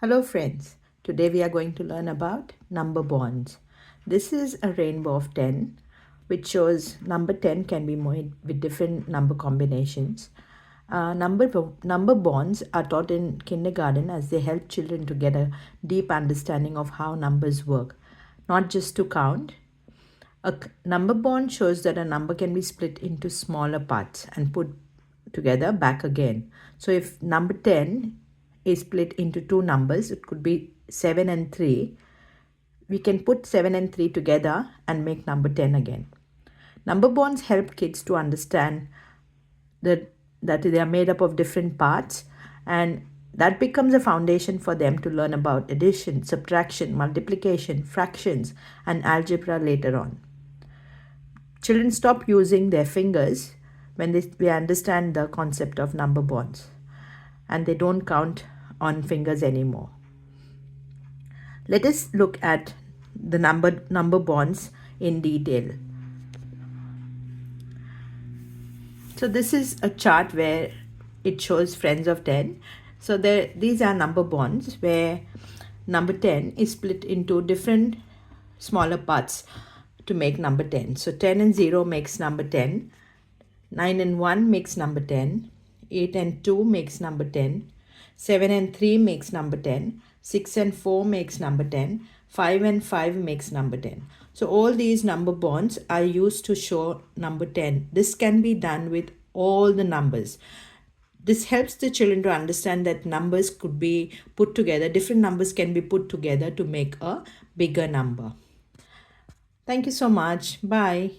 Hello friends, today we are going to learn about number bonds. This is a rainbow of 10 which shows number 10 can be made with different number combinations. Number bonds are taught in kindergarten as they help children to get a deep understanding of how numbers work, not just to count. Number bond shows that a number can be split into smaller parts and put together back again. So if number 10 is split into two numbers, it could be 7 and 3. We can put 7 and 3 together and make number 10 again. Number bonds help kids to understand that they are made up of different parts, and that becomes a foundation for them to learn about addition, subtraction, multiplication, fractions, and algebra later on. Children stop using their fingers when they understand the concept of number bonds, and they don't count on fingers anymore. Let us look at the number bonds in detail. So this is a chart where it shows friends of 10. So these are number bonds where number 10 is split into different smaller parts to make number 10. So 10 and 0 makes number 10. 9 and 1 makes number 10. 8 and 2 makes number 10. 7 and 3 makes number 10. 6 and 4 makes number 10. 5 and 5 makes number 10. So all these number bonds are used to show number 10. This can be done with all the numbers. This helps the children to understand that numbers could be put together. Different numbers can be put together to make a bigger number. Thank you so much. Bye.